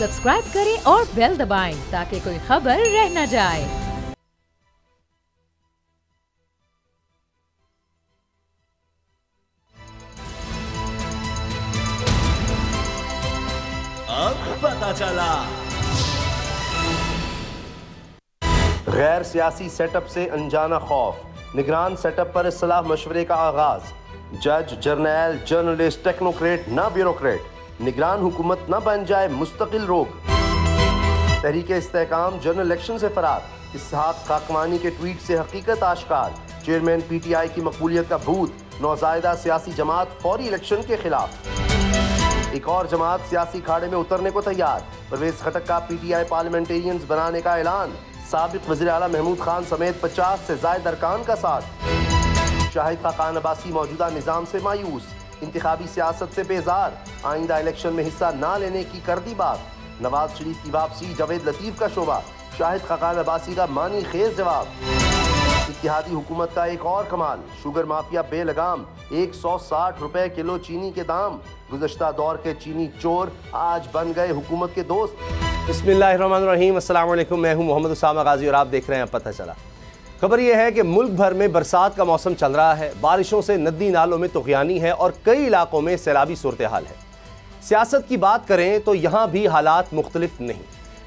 Subscribe करें और bell दबाएं ताकि कोई खबर रह न जाए। अब पता चला। गैर सियासी सेटअप से अनजाना खौफ, निगरान सेटअप पर इस्लाह मशवरे का आगाज। जज, जर्नैल, जर्नलिस्ट, टेक्नोक्रेट ना ब्यूरोक्रेट, निगरान हुकूमत न बन जाए मुस्तकिल रोग। तहरीक इस्तेहकाम जनरल इलेक्शन से फरार, इसहाक काकवानी के ट्वीट से हकीकत आश्कार। चेयरमैन PTI की मकबूलियत का भूत, नौजायदा सियासी जमात फौरी इलेक्शन के खिलाफ। एक और जमात सियासी खाड़े में उतरने को तैयार, परवेज खटक का PTI पार्लियामेंटेरियंस बनाने का ऐलान। साबिक वज़ीर आला महमूद खान समेत 50 से ज़ायद अरकान का साथ। शाहिद खाकान अब्बासी मौजूदा निज़ाम से मायूस, इंतखाबी सियासत से बेजार, आइंदा इलेक्शन में हिस्सा ना लेने की कर दी बात। नवाज शरीफ की वापसी, जावेद लतीफ का शोबा, शाहिद खाकान अब्बासी का मानी खेज जवाब। इत्तेहादी हुकूमत का एक और कमाल, शुगर माफिया बेलगाम, 160 रुपए किलो चीनी के दाम। गुज़श्ता दौर के चीनी चोर आज बन गए हुकूमत के दोस्त। बिस्मिल्लाहिर्रहमानिर्रहीम, अस्सलाम वालेकुम, मैं हूं मोहम्मद उसामा गाजी और आप देख रहे हैं पता चला। खबर यह है कि मुल्क भर में बरसात का मौसम चल रहा है। बारिशों से नदी नालों में तुग़यानी है और कई इलाकों में सैलाबी सूरत हाल है। सियासत की बात करें तो यहाँ भी हालात मुख्तलिफ नहीं।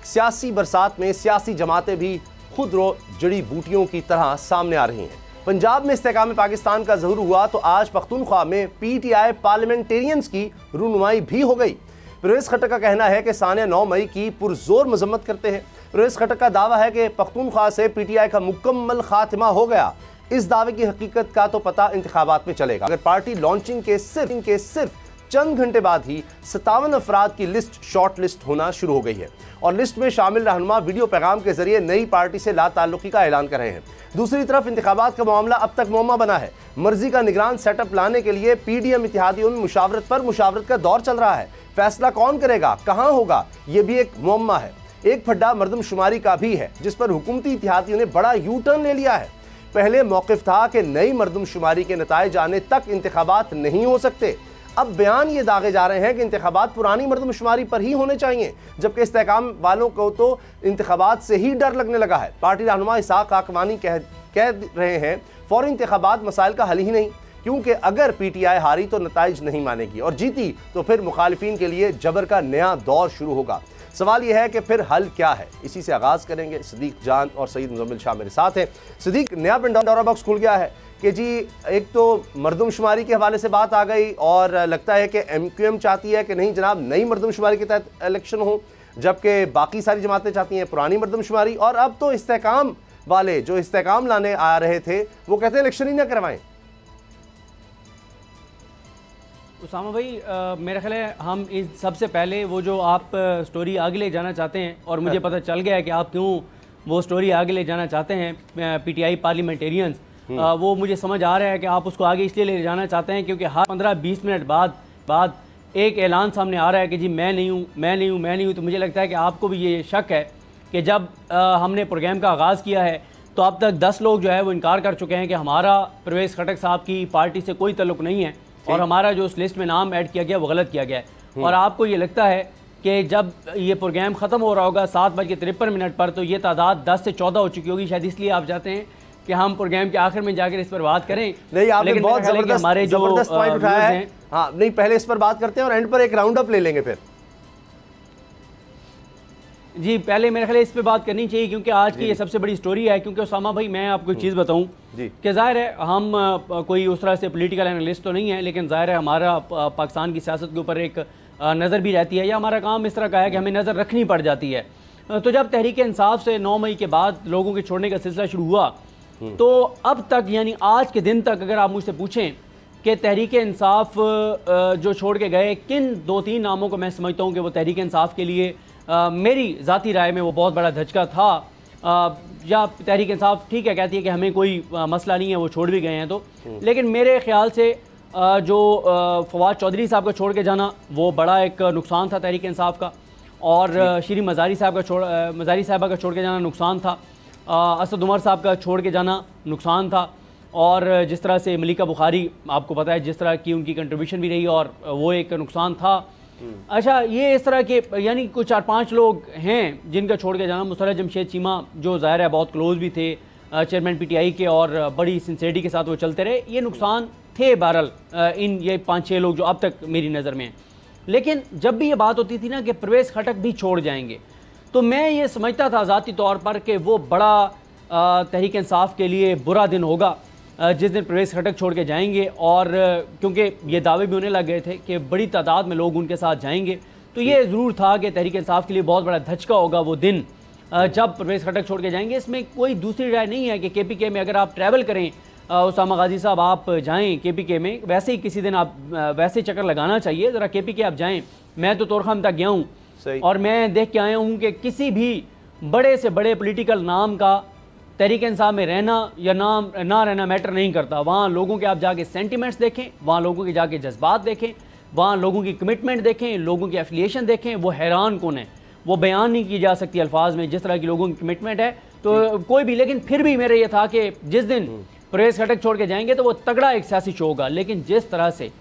सियासी बरसात में सियासी जमातें भी खुद रो जड़ी बूटियों की तरह सामने आ रही हैं। पंजाब में इस्तेहकाम पाकिस्तान का ज़हूर हुआ तो आज पख्तूनख्वा में PTI पार्लियामेंटेरियंस की रूनुमाई भी हो गई। परवेज खटक का कहना है कि सानिया 9 मई की पुरजोर मजम्मत करते हैं। परवेज खटक का दावा है कि पख्तूनख्वा से PTI का मुकम्मल खात्मा हो गया। इस दावे की हकीकत का तो पता इंतखाबात में चलेगा। अगर पार्टी लॉन्चिंग के सिर्फ चंद घंटे बाद ही 57 अफराद की लिस्ट शॉर्ट लिस्ट होना शुरू हो गई है और लिस्ट में शामिल रहनुमा वीडियो पैगाम के जरिए नई पार्टी से लाताल्लुकी का ऐलान कर रहे हैं। दूसरी तरफ इंतखाबात का मामला अब तक मुअम्मा बना है। मर्जी का निगरान सेटअप लाने के लिए PDM इत्तेहादियों में मुशावरत का दौर चल रहा है। फैसला कौन करेगा, कहां होगा, यह भी एक मुअम्मा है। एक फड्डा मरदमशुमारी का भी है जिस पर हुकूमती इत्तेहादियों ने बड़ा यू टर्न ले लिया है। पहले मौक़िफ़ था कि नई मरदमशुमारी के नताइज आने तक इंतखाबात नहीं हो सकते। अब बयान ये दागे जा रहे हैं कि इंतखाबात पुरानी मरदमशुमारी पर ही होने चाहिए, जबकि इस्तेहकाम वालों को तो इंतखाबात से ही डर लगने लगा है। पार्टी रहनुमा इसहाक काकवानी कह रहे हैं फौरी इंतखाबात मसाइल का हल ही नहीं, क्योंकि अगर PTI हारी तो नताइज नहीं मानेगी और जीती तो फिर मुखालिफिन के लिए जबर का नया दौर शुरू होगा। सवाल यह है कि फिर हल क्या है। इसी से आगाज़ करेंगे। सदीक जान और सईद मुजम्मिल शाह मेरे साथ हैं। सदीक, नया पंडोरा बॉक्स खुल गया है कि जी एक तो मरदमशुमारी के हवाले से बात आ गई और लगता है कि MQM चाहती है कि नहीं जनाब नई मरदमशुमारी के तहत इलेक्शन हो, जबकि बाकी सारी जमातें चाहती हैं पुरानी मरदमशुमारी। और अब तो इस्तेहकाम वाले जो इस्तेहकाम लाने आ रहे थे वो कहते हैं इलेक्शन ही ना करवाएं। उसामा भाई, मेरा ख्याल है हम इस सबसे पहले वो जो आप स्टोरी आगे ले जाना चाहते हैं और मुझे पता चल गया है कि आप क्यों वो स्टोरी आगे ले जाना चाहते हैं, PTI पार्लियामेंटेरियंस, वो मुझे समझ आ रहा है कि आप उसको आगे इसलिए ले जाना चाहते हैं क्योंकि हर 15-20 मिनट बाद एक ऐलान सामने आ रहा है कि जी मैं नहीं हूँ। तो मुझे लगता है कि आपको भी ये शक है कि जब हमने प्रोग्राम का आगाज़ किया है तो अब तक 10 लोग जो है वो इनकार कर चुके हैं कि हमारा परवेज़ खटक साहब की पार्टी से कोई तल्लुक़ नहीं है और हमारा जो उस लिस्ट में नाम ऐड किया गया वो गलत किया गया है। और आपको ये लगता है कि जब ये प्रोग्राम ख़त्म हो रहा होगा 7:53 पर तो ये तादाद 10 से 14 हो चुकी होगी। शायद इसलिए आप चाहते हैं कि हम प्रोग्राम के आखिर में जाकर इस पर बात करें। नहीं, आपने बहुत जबरदस्त पॉइंट उठाया है। हाँ, नहीं, पहले इस पर बात करते हैं और एंड पर एक राउंड अप ले लेंगे फिर। जी, पहले मेरे ख्याल इस पे बात करनी चाहिए क्योंकि आज की ये सबसे बड़ी स्टोरी है। क्योंकि उसामा भाई, मैं आपको एक चीज़ बताऊं कि ज़ाहिर है हम कोई उस तरह से पॉलिटिकल एनालिस्ट तो नहीं है, लेकिन ज़ाहिर है हमारा पाकिस्तान की सियासत के ऊपर एक नज़र भी रहती है या हमारा काम इस तरह का है कि हमें नज़र रखनी पड़ जाती है। तो जब तहरीक इंसाफ से 9 मई के बाद लोगों के छोड़ने का सिलसिला शुरू हुआ तो अब तक, यानी आज के दिन तक, अगर आप मुझसे पूछें कि तहरीक इंसाफ जो छोड़ के गए किन 2-3 नामों को मैं समझता हूँ कि वो तहरीक इंसाफ के लिए मेरी ज़ाती राय में वो बहुत बड़ा धचका था। या तहरीक इंसाफ ठीक है कहती है कि हमें कोई मसला नहीं है, वो छोड़ भी गए हैं तो, लेकिन मेरे ख्याल से जो फवाद चौधरी साहब का छोड़ के जाना वो बड़ा एक नुकसान था तहरीक इंसाफ का, और श्री मज़ारी साहब का मज़ारी साहबा का छोड़ के जाना नुकसान था, असद उमर साहब का छोड़ के जाना नुकसान था, और जिस तरह से मलिका बुखारी आपको पता है जिस तरह की उनकी कंट्रीब्यूशन भी रही और वो एक नुकसान था। अच्छा, ये इस तरह के यानी कुछ 4-5 लोग हैं जिनका छोड़ के जाना, मुसर्रत जमशेद चीमा जो ज़ाहिर है बहुत क्लोज भी थे चेयरमैन पीटीआई के और बड़ी सिंसियरिटी के साथ वो चलते रहे, ये नुकसान थे बहरहाल इन ये 5-6 लोग जो अब तक मेरी नज़र में हैं। लेकिन जब भी ये बात होती थी ना कि परवेज़ खटक भी छोड़ जाएंगे, तो मैं ये समझता था ज़ाती तौर पर कि वो बड़ा तहरीक इंसाफ के लिए बुरा दिन होगा जिस दिन परवेज़ खटक छोड़ के जाएंगे। और क्योंकि ये दावे भी होने लग गए थे कि बड़ी तादाद में लोग उनके साथ जाएंगे, तो ये ज़रूर था कि तहरीक इंसाफ के लिए बहुत बड़ा धचका होगा वो दिन जब परवेज़ खटक छोड़ के जाएंगे। इसमें कोई दूसरी राय नहीं है कि KPK में अगर आप ट्रैवल करें, उसामा गाजी साहब आप जाएं KPK में, वैसे ही किसी दिन आप वैसे चक्कर लगाना चाहिए, ज़रा KPK आप जाएँ। मैं तो तोरखाम तक गया हूँ और मैं देख के आया हूँ कि किसी भी बड़े से बड़े पोलिटिकल नाम का तहरीक इंसाफ में रहना या ना रहना मैटर नहीं करता। वहाँ लोगों के आप जाके सेंटिमेंट्स देखें, वहाँ लोगों के जाके जज्बात देखें, वहाँ लोगों की कमिटमेंट देखें, लोगों की एफिलिएशन देखें, वो हैरान कौन है, वो बयान नहीं की जा सकती अल्फाज में जिस तरह की लोगों की कमिटमेंट है। तो कोई भी, लेकिन फिर भी मेरा ये था कि जिस दिन परवेज़ खटक छोड़ के जाएंगे तो वो तगड़ा एक सियासी शो होगा। लेकिन जिस तरह से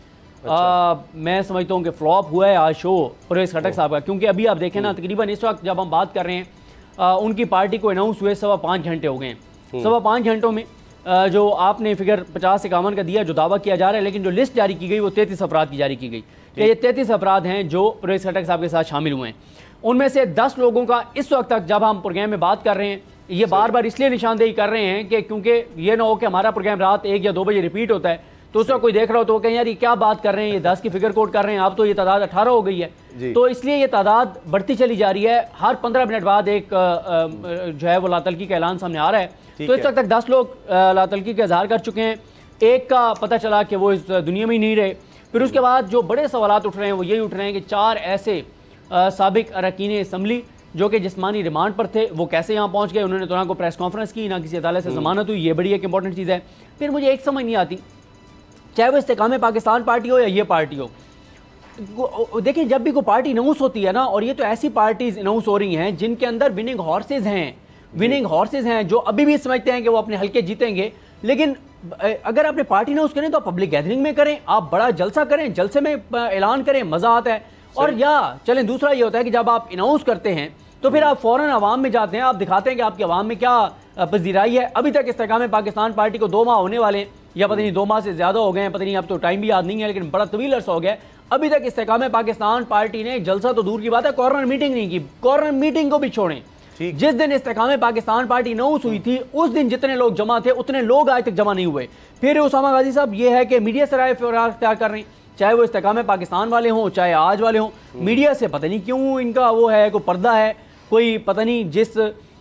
मैं समझता हूँ कि फ्लॉप हुआ है आज शो परवेज़ खटक साहब का, क्योंकि अभी आप देखें ना, तकरीबन इस वक्त जब हम बात कर रहे हैं उनकी पार्टी को अनाउंस हुए 5.25 घंटे हो गए हैं। 5.25 घंटों में जो आपने फिगर 50-51 का दिया जो दावा किया जा रहा है, लेकिन जो लिस्ट जारी की गई वो 33 अफराद की जारी की गई कि ये 33 अफराद हैं जो परवेज़ खटक साहब के साथ शामिल हुए हैं। उनमें से 10 लोगों का इस वक्त तक जब हम प्रोग्राम में बात कर रहे हैं, ये बार बार इसलिए निशानदेही कर रहे हैं कि क्योंकि ये ना हो कि हमारा प्रोग्राम रात 1 या 2 बजे रिपीट होता है तो उसका कोई देख रहा हो तो कहीं यार ये क्या बात कर रहे हैं, ये 10 की फिगर कोड कर रहे हैं, अब तो ये तादाद 18 हो गई है। तो इसलिए ये तादाद बढ़ती चली जा रही है। हर 15 मिनट बाद एक जो है वो लातलकी का ऐलान सामने आ रहा है। तो इस वक्त तक 10 लोग लातलकी का इजहार कर चुके हैं। एक का पता चला कि वो इस दुनिया में ही नहीं रहे। फिर उसके बाद जो बड़े सवालात उठ रहे हैं वो यही उठ रहे हैं कि 4 ऐसे साबिक अरकान असम्बली जो कि जिस्मानी रिमांड पर थे, वो कैसे यहाँ पहुँच गए। उन्होंने तो ना को प्रेस कॉन्फ्रेंस की, ना किसी अदालत से जमानत हुई। ये बड़ी एक इंपॉर्टेंट चीज़ है। फिर मुझे एक समझ नहीं आती, चाहे वो इस्तेकाम पाकिस्तान पार्टी हो या ये पार्टी हो, देखिए जब भी कोई पार्टी अनाउंस होती है ना, और ये तो ऐसी पार्टीज अनाउंस हो रही हैं जिनके अंदर विनिंग हॉर्सेज हैं जो अभी भी समझते हैं कि वो अपने हल्के जीतेंगे। लेकिन अगर आपने पार्टी अनाउंस करें तो आप पब्लिक गैदरिंग में करें, आप बड़ा जलसा करें, जलसे में ऐलान करें, मजा आता है। और या चलें दूसरा ये होता है कि जब आप अनाउंस करते हैं तो फिर आप फौरन आवाम में जाते हैं, आप दिखाते हैं कि आपकी आवाम में क्या पजीराई है। अभी तक इस्तेकाम पाकिस्तान पार्टी को 2 माह होने वाले हैं, या पता नहीं 2 माह से ज्यादा हो गए हैं, पता नहीं, अब तो टाइम भी याद नहीं है, लेकिन बड़ा तवील अर्सा हो गया। अभी तक इस्तेकाम पाकिस्तान पार्टी ने जलसा तो दूर की बात है, कॉर्नर मीटिंग नहीं की। कॉर्नर मीटिंग को भी छोड़ें, जिस दिन इस्तेकाम पाकिस्तान पार्टी अनाउंस हुई थी उस दिन जितने लोग जमा थे उतने लोग आज तक जमा नहीं हुए। फिर उसामा गाजी साहब ये है कि मीडिया से राय इख्तियार कर रहे हैं, चाहे वो इस्तेकाम पाकिस्तान वाले हों चाहे आज वाले हों। मीडिया से पता नहीं क्यों इनका वो है, कोई पर्दा है, कोई पता नहीं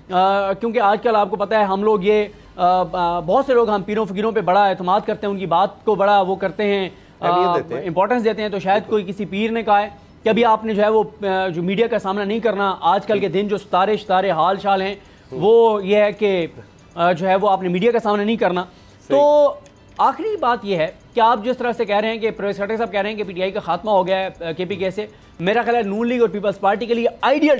क्योंकि आजकल आपको पता है हम लोग ये बहुत से लोग हम पीरों फकीरों पे बड़ा एतमाद करते हैं, उनकी बात को बड़ा वो करते हैं, इंपॉर्टेंस देते हैं। तो शायद कोई किसी पीर ने कहा है कि अभी आपने जो है वो जो मीडिया का सामना नहीं करना, आजकल के दिन जो सितारे हाल शाल हैं वो ये है कि जो है वो आपने मीडिया का सामना नहीं करना। तो आखिरी बात यह है कि आप जिस तरह से कह रहे हैं कि परवेज़ खटक साहब कह रहे हैं कि पीटीआई का खात्मा हो गया है KPK से, मेरा ख्याल है नून लीग और पीपल्स पार्टी के लिए आइडियल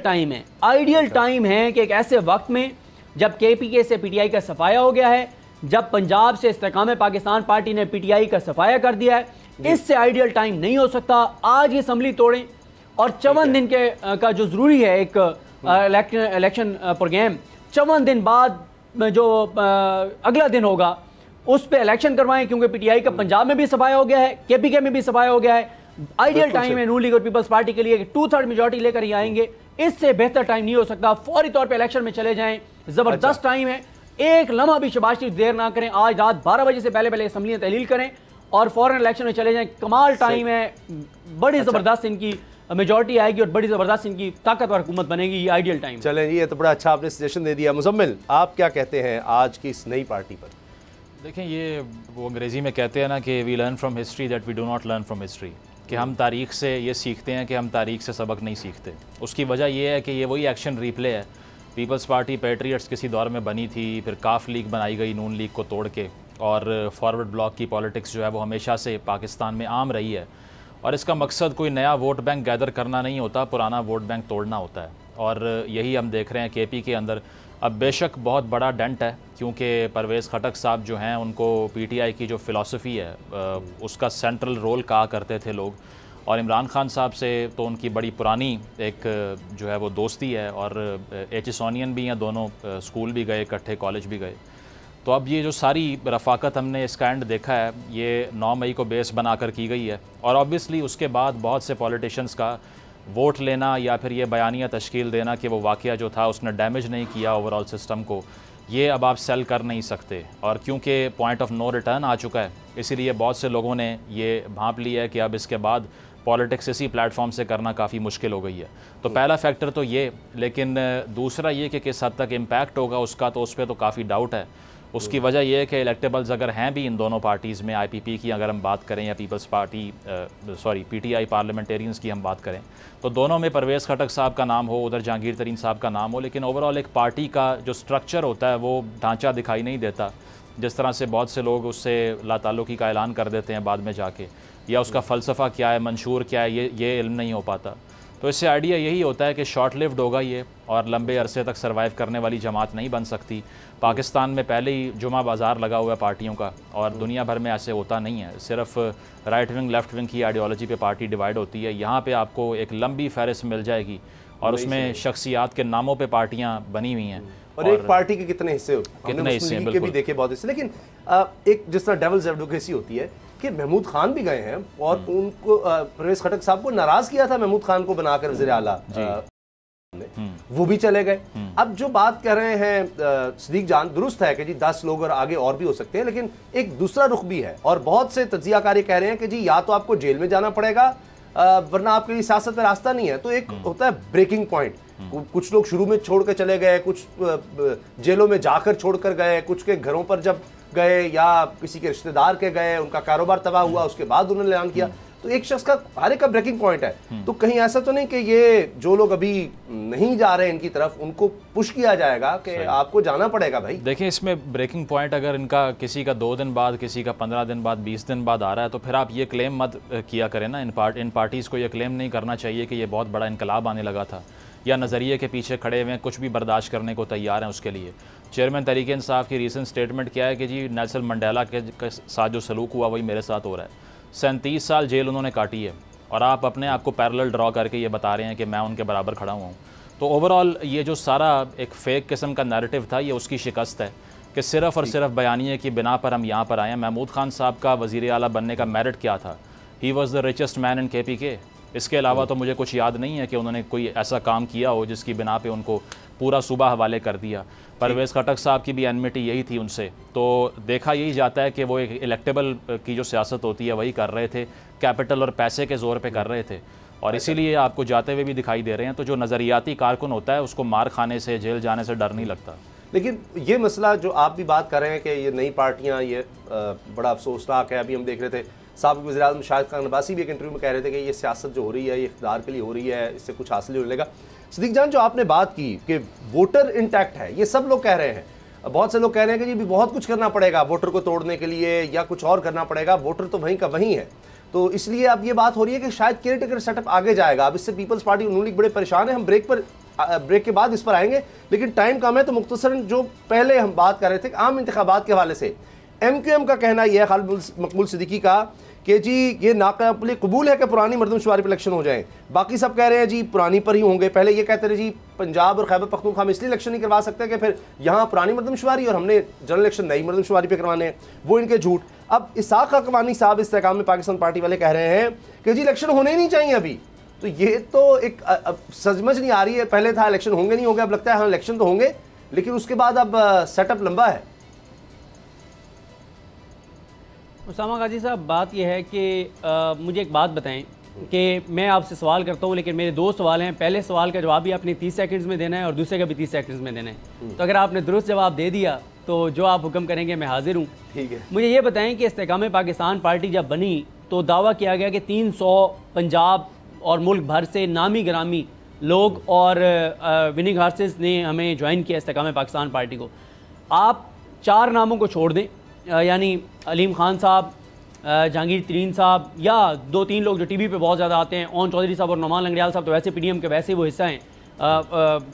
टाइम है कि एक ऐसे वक्त में जब KPK से पीटीआई का सफाया हो गया है, जब पंजाब से इस्तेकाम पाकिस्तान पार्टी ने पीटीआई का सफाया कर दिया है, इससे आइडियल टाइम नहीं हो सकता। आज ये असम्बली तोड़ें और 54 दिन का जो जरूरी है एक इलेक्शन प्रोग्राम, 54 दिन बाद जो अगला दिन होगा उस पर इलेक्शन करवाएं, क्योंकि पीटीआई का पंजाब में भी सफाया हो गया है, KPK में भी सफाया हो गया है। आइडियल टाइम है नून लीग और पीपल्स पार्टी के लिए कि 2/3 मेजॉरिटी लेकर ही आएंगे। इससे बेहतर टाइम नहीं हो सकता। फौरी तौर पे इलेक्शन में चले जाएं, जबरदस्त टाइम है। एक लम्हा भी शबाश शरीफ देर ना करें, आज रात 12 बजे से पहले असेंबली तहलील करें और फौरन इलेक्शन में चले जाएं। कमाल टाइम है, बड़ी जबरदस्त इनकी मेजॉरिटी आएगी और बड़ी जबरदस्त इनकी ताकतवर हुकूमत बनेगी। ये आइडियल टाइम। चलें, ये तो बड़ा अच्छा आपने सजेशन दे दिया। मुजम्मिल, आप क्या कहते हैं आज की इस नई पार्टी पर? देखें, ये वो अंग्रेज़ी में कहते हैं ना कि we learn from history that we do not learn from history, कि हम तारीख़ से ये सीखते हैं कि हम तारीख़ से सबक नहीं सीखते। उसकी वजह यह है कि ये वही एक्शन रिप्ले है। पीपल्स पार्टी पैट्रियट्स किसी दौर में बनी थी, फिर काफ लीग बनाई गई नून लीग को तोड़ के, और फॉरवर्ड ब्लॉक की पॉलिटिक्स जो है वो हमेशा से पाकिस्तान में आम रही है। और इसका मकसद कोई नया वोट बैंक गैदर करना नहीं होता, पुराना वोट बैंक तोड़ना होता है। और यही हम देख रहे हैं KP के अंदर। अब बेशक बहुत बड़ा डेंट है, क्योंकि परवेज़ खटक साहब जो हैं उनको PTI की जो फ़िलासफ़ी है उसका सेंट्रल रोल कहा करते थे लोग, और इमरान खान साहब से तो उनकी बड़ी पुरानी एक जो है वो दोस्ती है, और एचएसोनियन भी हैं, दोनों स्कूल भी गए इकट्ठे, कॉलेज भी गए। तो अब ये जो सारी रफ़ाकत हमने इसका एंड देखा है, ये 9 मई को बेस बनाकर की गई है, और ऑब्वियसली उसके बाद बहुत से पॉलिटिशियंस का वोट लेना या फिर ये बयानिया तश्कील देना कि वो वाक़या जो था उसने डैमेज नहीं किया ओवरऑल सिस्टम को, ये अब आप सेल कर नहीं सकते। और क्योंकि पॉइंट ऑफ नो रिटर्न आ चुका है, इसीलिए बहुत से लोगों ने ये भांप लिया है कि अब इसके बाद पॉलिटिक्स इसी प्लेटफॉर्म से करना काफ़ी मुश्किल हो गई है। तो पहला फैक्टर तो ये, लेकिन दूसरा ये कि किस हद तक इम्पैक्ट होगा उसका, तो उस पर तो काफ़ी डाउट है। उसकी वजह यह है कि इलेक्टेबल्स अगर हैं भी इन दोनों पार्टीज़ में, आईपीपी की अगर हम बात करें या पीपल्स पार्टी पीटीआई पार्लियामेंटेरियंस की हम बात करें, तो दोनों में परवेज़ खटक साहब का नाम हो, उधर जहांगीर तरीन साहब का नाम हो, लेकिन ओवरऑल एक पार्टी का जो स्ट्रक्चर होता है वो ढांचा दिखाई नहीं देता। जिस तरह से बहुत से लोग उससे लाताल्लुकी का ऐलान कर देते हैं बाद में जाके, या उसका फ़लसफ़ा क्या है, मंशूर क्या है, ये इल्म नहीं हो पाता। तो इससे आइडिया यही होता है कि शॉर्ट लिव्ड होगा ये, और लंबे अरसे तक सर्वाइव करने वाली जमात नहीं बन सकती। पाकिस्तान में पहले ही जुमा बाज़ार लगा हुआ है पार्टियों का, और दुनिया भर में ऐसे होता नहीं है। सिर्फ राइट विंग लेफ़्ट विंग की आइडियोलॉजी पे पार्टी डिवाइड होती है। यहाँ पे आपको एक लंबी फहरिस्त मिल जाएगी, और उसमें शख्सियात के नामों पे पार्टियाँ बनी हुई हैं, और एक पार्टी के कितने हिस्से होते हैं, भी देखे बहुत हिस्से। लेकिन एक जिस तरह डेविल्स एडवोकेसी होती है कि महमूद खान भी गए हैं और उनको परवेज़ खटक साहब को नाराज किया था, महमूद खान को बनाकर वज़ीर आला, वो भी चले गए। अब जो बात कर रहे हैं सिद्दीक जान, दुरुस्त है कि जी 10 लोग और आगे और भी हो सकते हैं, लेकिन एक दूसरा रुख भी है, और बहुत से तज्जियाकारी कह रहे हैं कि जी या तो आपको जेल में जाना पड़ेगा वरना आपके लिए सियासत में रास्ता नहीं है। तो एक होता है ब्रेकिंग पॉइंट, कुछ लोग शुरू में छोड़ के चले गए, कुछ जेलों में जाकर छोड़कर गए, कुछ के घरों पर जब गए या किसी के रिश्तेदार के गए, उनका कारोबार तबाह हुआ, उसके बाद उन्होंने ऐलान किया। तो एक शख्स का हर एक का ब्रेकिंग पॉइंट है। तो कहीं ऐसा तो नहीं कि ये जो लोग अभी नहीं जा रहे इनकी तरफ, उनको पुश किया जाएगा कि आपको जाना पड़ेगा भाई? देखिए, इसमें ब्रेकिंग पॉइंट अगर इनका किसी का 2 दिन बाद, किसी का 15 दिन बाद, 20 दिन बाद आ रहा है, तो फिर आप ये क्लेम मत किया करें ना। इन पार्टीज़ को ये क्लेम नहीं करना चाहिए कि ये बहुत बड़ा इनकलाब आने लगा था, या नज़रिए के पीछे खड़े हुए कुछ भी बर्दाश्त करने को तैयार हैं उसके लिए। चेयरमैन तहरीक इंसाफ की रीसेंट स्टेटमेंट क्या है कि जी नेल्सन मंडेला के साथ जो सलूक हुआ वही मेरे साथ हो रहा है। 37 साल जेल उन्होंने काटी है, और आप अपने आप को पैरेलल ड्रॉ करके ये बता रहे हैं कि मैं उनके बराबर खड़ा हुआ हूँ। तो ओवरऑल ये जो सारा एक फ़ेक किस्म का नैरेटिव था, ये उसकी शिकस्त है कि सिर्फ़ और सिर्फ बयानिए की बिना पर हम यहाँ पर आए हैं। महमूद खान साहब का वज़ीर आला बनने का मेरिट क्या था? He was the richest man in KPK। इसके अलावा तो मुझे कुछ याद नहीं है कि उन्होंने कोई ऐसा काम किया हो जिसकी बिना पे उनको पूरा सूबा हवाले कर दिया। परवेज़ खटक साहब की भी एनमिटी यही थी उनसे। तो देखा यही जाता है कि वो एक इलेक्टेबल की जो सियासत होती है वही कर रहे थे, कैपिटल और पैसे के ज़ोर पे कर रहे थे, और इसीलिए आपको जाते हुए भी दिखाई दे रहे हैं। तो जो नज़रियाती कारकुन होता है उसको मार खाने से, जेल जाने से डर नहीं लगता। लेकिन ये मसला जो आप भी बात कर रहे हैं कि ये नई पार्टियाँ, ये बड़ा अफसोसनाक है। अभी हम देख रहे थे साबिक़ वज़ीर-ए-आज़म शाहिद खान अब्बासी भी एक इंटरव्यू में कह रहे थे कि ये सियासत जो हो रही है ये इख्तियार के लिए हो रही है, इससे कुछ हासिल होने लगा। सिद्दीक जान, जो आपने बात की कि वोटर इंटैक्ट है, ये सब लोग कह रहे हैं, बहुत से लोग कह रहे हैं कि जी भी बहुत कुछ करना पड़ेगा वोटर को तोड़ने के लिए, या कुछ और करना पड़ेगा, वोटर तो वहीं का वहीं है। तो इसलिए अब ये बात हो रही है कि शायद केयर टेकर सेटअप आगे जाएगा। अब इससे पीपल्स पार्टी नून लीग बड़े परेशान है। हम ब्रेक के बाद इस पर आएंगे, लेकिन टाइम कम है। तो मुख्तसरन जो पहले हम बात कर रहे थे आम इंतखाबात के हवाले से, MQM का कहना यह है, खालिद मकबूल सिद्दीकी का, कि जी ये नाकाबिल कबूल है कि पुरानी मरदमशुमारी पर इलेक्शन हो जाए। बाकी सब कह रहे हैं जी पुरानी पर ही होंगे। पहले ये कहते रहे जी पंजाब और खैबर पख्तूनख्वा में इसलिए इलेक्शन नहीं करवा सकते कि फिर यहाँ पुरानी मरदमशुमारी और हमने जनरल इलेक्शन नई मरदमशुमारी पे करवाने हैं, वो इनके झूठ। अब इसाक हक़वानी साहब इस्तेकाम में पाकिस्तान पार्टी वाले कह रहे हैं कि जी इलेक्शन होने ही नहीं चाहिए अभी। तो ये तो एक समझ नहीं आ रही है। पहले था इलेक्शन होंगे नहीं होंगे, अब लगता है हाँ इलेक्शन तो होंगे, लेकिन उसके बाद अब सेटअप लंबा है। उसामा गाजी साहब, बात यह है कि मुझे एक बात बताएं कि मैं आपसे सवाल करता हूं, लेकिन मेरे 2 सवाल हैं। पहले सवाल का जवाब भी आपने 30 सेकंड्स में देना है और दूसरे का भी 30 सेकंड्स में देना है। तो अगर आपने दुरुस्त जवाब दे दिया तो जो आप हुक्म करेंगे मैं हाजिर हूँ। ठीक है। मुझे ये बताएं कि इस्तेकाम पाकिस्तान पार्टी जब बनी तो दावा किया गया कि 300 पंजाब और मुल्क भर से नामी ग्रामी लोग और विनिंग हार्सेस ने हमें ज्वाइन किया इस्तेकाम पाकिस्तान पार्टी को। आप 4 नामों को छोड़ दें, यानी अलीम खान साहब, जहांगीर तरीन साहब, या 2-3 लोग जो टीवी पे बहुत ज़्यादा आते हैं, ओन चौधरी साहब और नौमान लंगड़ियाल साहब तो वैसे PDM के वैसे वो हिस्सा हैं।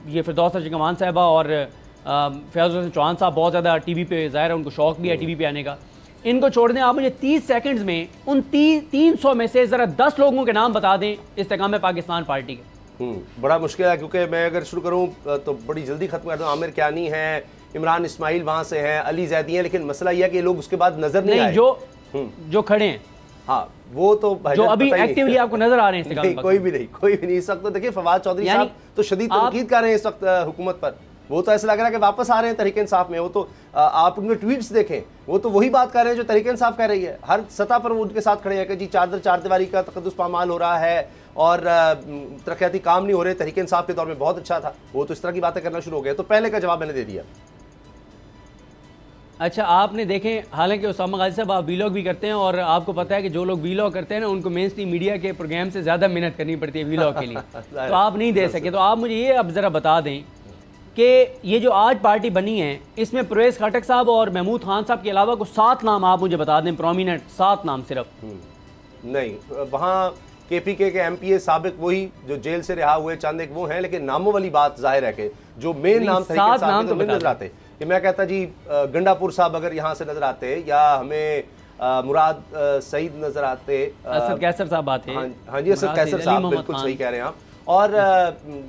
ये फिरदौस कमान साहबा और फैज़ हुसैन चौहान साहब बहुत ज़्यादा टीवी पे, ज़ाहिर है उनको शौक़ भी है टीवी पे आने का। इनको छोड़ दें, आप मुझे 30 सेकंड्स में उन 300 में से ज़रा 10 लोगों के नाम बता दें इस्तेकाम पाकिस्तान पार्टी के। बड़ा मुश्किल है, क्योंकि मैं अगर शुरू करूँ तो बड़ी जल्दी ख़त्म कर दूँ। आमिर कियानी है, इमरान इस्माइल वहाँ से हैं, अली जैदी हैं, लेकिन मसला यह है कि लोग उसके बाद नज़र नहीं आए जो खड़े हैं। हाँ, वो तो जो अभी एक्टिवली आपको नजर आ रहे हैं नहीं, कोई भी नहीं। इस वक्त तो देखिए फवाद चौधरी साहब तो शदीद तनकीद कर रहे हैं इस वक्त हुकूमत पर। वो तो ऐसा लग रहा है कि वापस आ रहे हैं तहरीक इंसाफ में। वो तो आप उनके ट्वीट्स देखें, वो तो वही बात कर रहे हैं जो तहरीक इंसाफ कह रही है। हर सतह पर वो उनके साथ खड़े हैं कि जी चार दीवारी का तकद्दुस पामाल हो रहा है और तरक्याती काम नहीं हो रहे। तहरीक इंसाफ के दौर में बहुत अच्छा था, वो तो इस तरह की बातें करना शुरू हो गए। तो पहले का जवाब मैंने दे दिया। अच्छा, आपने देखें, हालांकि उसामा गाजी साहब आप वीलॉग भी करते हैं और आपको पता है कि जो लोग वीलॉग करते हैं ना उनको मेन स्ट्रीम मीडिया के प्रोग्राम से ज़्यादा मेहनत करनी पड़ती है वीलॉग के लिए। तो आप नहीं दे सके, तो आप मुझे ये अब ज़रा बता दें कि ये जो आज पार्टी बनी है इसमें परवेज़ खटक साहब और महमूद खान साहब के अलावा कुछ 7 नाम आप मुझे बता दें, प्रोमिनेंट 7 नाम सिर्फ। नहीं, वहाँ KPK के MPA साबिक वही जो जेल से रिहा हुए चंद एक वो हैं, लेकिन नामों वाली बात जाहिर है कि जो मेन नाम तो नजर आते कि मैं कहता जी गंडापुर साहब अगर यहाँ से नजर आते, या हमें मुराद सईद नजर आते, असद कैसर साहब आते, हाँ जी असद कैसर साहब, बिल्कुल सही कह रहे हैं आप, और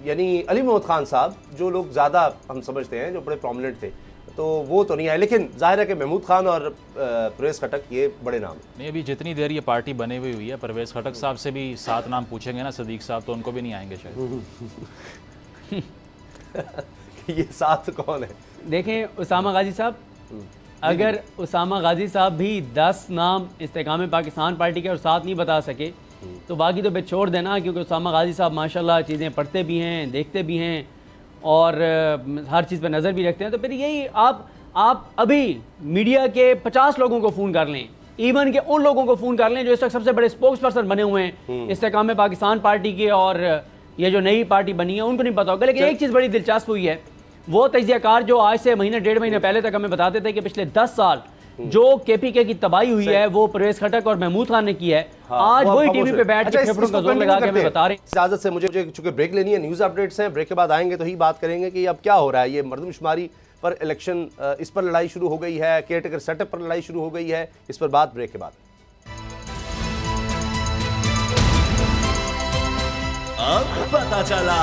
यानी अली मोहम्मद खान साहब, जो लोग ज़्यादा हम समझते हैं जो बड़े प्रोमिनेंट थे, तो वो तो नहीं आए। लेकिन जाहिर है कि महमूद खान और परवेज़ खटक ये बड़े नाम नहीं। अभी जितनी देर ये पार्टी बनी हुई है, परवेज़ खटक साहब से भी 7 नाम पूछेंगे ना सदीक साहब, तो उनको भी नहीं आएंगे शायद। ये 7 कौन है? देखें उसामा गाजी साहब, अगर उसामा गाजी साहब भी 10 नाम इस्तेकाम पाकिस्तान पार्टी के और 7 नहीं बता सके तो बाकी तो फिर छोड़ देना, क्योंकि उसामा गाजी साहब माशाल्लाह चीज़ें पढ़ते भी हैं, देखते भी हैं और हर चीज़ पर नज़र भी रखते हैं। तो फिर यही आप अभी मीडिया के 50 लोगों को फ़ोन कर लें, इवन के उन लोगों को फ़ोन कर लें जो इस वक्त सबसे बड़े स्पोक्स पर्सन बने हुए हैं इस्तेकाम पाकिस्तान पार्टी के, और ये जो नई पार्टी बनी है उनको नहीं पता होगा। लेकिन एक चीज़ बड़ी दिलचस्प हुई है, वो तजियाकार जो आज से महीने 1.5 महीने पहले तक हमें बताते थे कि पिछले 10 साल जो KPK की तबाही हुई है वो परवेज़ खटक और महमूद खान ने की है। आज वही टीवी पे बैठ के फेफड़ों का जोर लगा के हमें बता रहे हैं। इजाजत से मुझे चूंकि ब्रेक लेनी है, न्यूज़ अपडेट्स हैं, ब्रेक के बाद आएंगे तो ही बात करेंगे कि अब क्या हो रहा है। ये मरदमशुमारी पर इलेक्शन, इस पर लड़ाई शुरू हो गई है, केयरटेकर सेटअप पर लड़ाई शुरू हो गई है, इस पर बात ब्रेक के बाद। अब पता चला।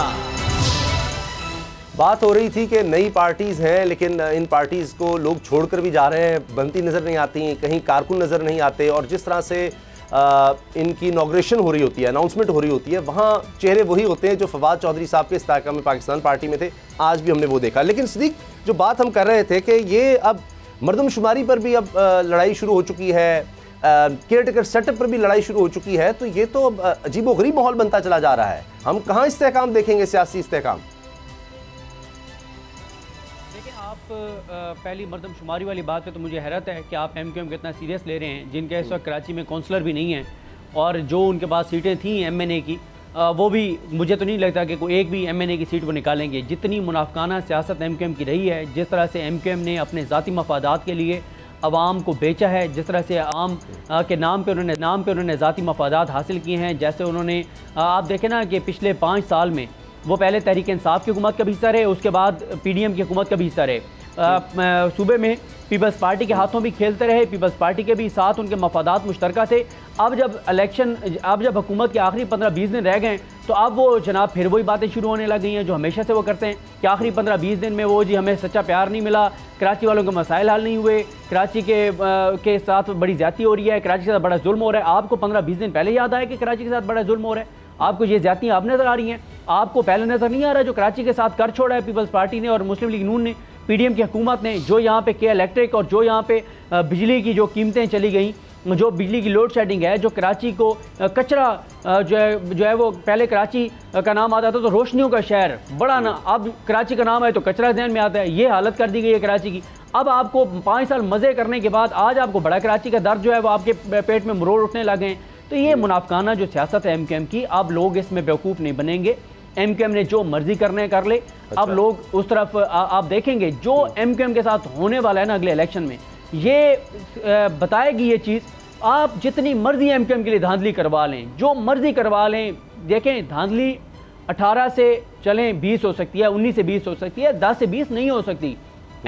बात हो रही थी कि नई पार्टीज़ हैं, लेकिन इन पार्टीज़ को लोग छोड़कर भी जा रहे हैं, बनती नज़र नहीं आती, कहीं कारकुन नज़र नहीं आते, और जिस तरह से इनकी इनॉग्रेशन हो रही होती है, अनाउंसमेंट हो रही होती है, वहाँ चेहरे वही होते हैं जो फवाद चौधरी साहब के इस्तेकाम पाकिस्तान पार्टी में थे। आज भी हमने वो देखा। लेकिन सदीक, जो बात हम कर रहे थे कि ये अब मरदमशुमारी पर भी अब लड़ाई शुरू हो चुकी है, केयरटेकर सेटअप पर भी लड़ाई शुरू हो चुकी है, तो ये तो अजीबोगरीब माहौल बनता चला जा रहा है। हम कहाँ इस्तेकाम देखेंगे, सियासी इस्तेकाम? पहली मरदमशुमारी वाली बात पे तो मुझे हैरत है कि आप MQM को इतना सीरियस ले रहे हैं, जिनके इस वक्त कराची में काउंसलर भी नहीं है, और जो उनके पास सीटें थी MNA की, वो भी मुझे तो नहीं लगता कि कोई एक भी MNA की सीट वो निकालेंगे। जितनी मुनाफिकाना सियासत MQM की रही है, जिस तरह से MQM ने अपने ज़ाती मफादात के लिए अवाम को बेचा है, जिस तरह से आम के नाम पे उन्होंने ज़ाती मफादात हासिल किए हैं, जैसे उन्होंने आप देखें ना कि पिछले 5 साल में वो पहले तहरीक इंसाफ की हुकूमत का भी हिस्सा रहे, उसके बाद PDM की हुकूमत का भी हिस्सा रहे, सूबे में पीपल्स पार्टी के हाथों भी खेलते रहे, पीपल्स पार्टी के भी साथ उनके मफादात मुश्तरका थे। अब जब हुकूमत के आखिरी 15-20 दिन रह गए तो अब वो जनाब फिर वही बातें शुरू होने लग गई हैं जो हमेशा से वो करते हैं कि आखिरी 15-20 दिन में वो जी हमें सच्चा प्यार नहीं मिला, कराची वालों के मसाइल हल नहीं हुए, कराची के साथ बड़ी ज़्यादती हो रही है, कराची के साथ बड़ा जुल्म हो रहा है। आपको 15-20 दिन पहले याद आया कि कराची के साथ बड़ा जुल्म हो रहा है? आपको ये ज़्यादतियाँ अब नज़र आ रही हैं? आपको पहले नज़र नहीं आ रहा जो कराची के साथ कर छोड़ा है पीपल्स पार्टी ने और मुस्लिम लीग नून ने, PDM की हुकूमत ने, जो यहाँ पे के इलेक्ट्रिक और जो यहाँ पे बिजली की जो कीमतें चली गई, जो बिजली की लोड शेडिंग है, जो कराची को कचरा जो है वो पहले कराची का नाम आता था तो रोशनियों का शहर बड़ा ना, अब कराची का नाम है तो कचरा ध्यान में आता है। ये हालत कर दी गई है कराची की। अब आपको 5 साल मज़े करने के बाद आज आपको बड़ा कराची का दर्द जो है वो आपके पेट में मरोड़ उठने लगे हैं। तो ये मुनाफिकाना जो सियासत है MQM की, अब लोग इसमें बेवकूफ़ नहीं बनेंगे। MQM ने जो मर्जी करने कर ले। अब लोग उस तरफ आप देखेंगे जो MQM के साथ होने वाला है ना अगले इलेक्शन में, ये बताएगी ये चीज़। आप जितनी मर्जी MQM के लिए धांधली करवा लें, जो मर्जी करवा लें, देखें धांधली 18 से चलें 20 हो सकती है, 19 से 20 हो सकती है, 10 से 20 नहीं हो सकती।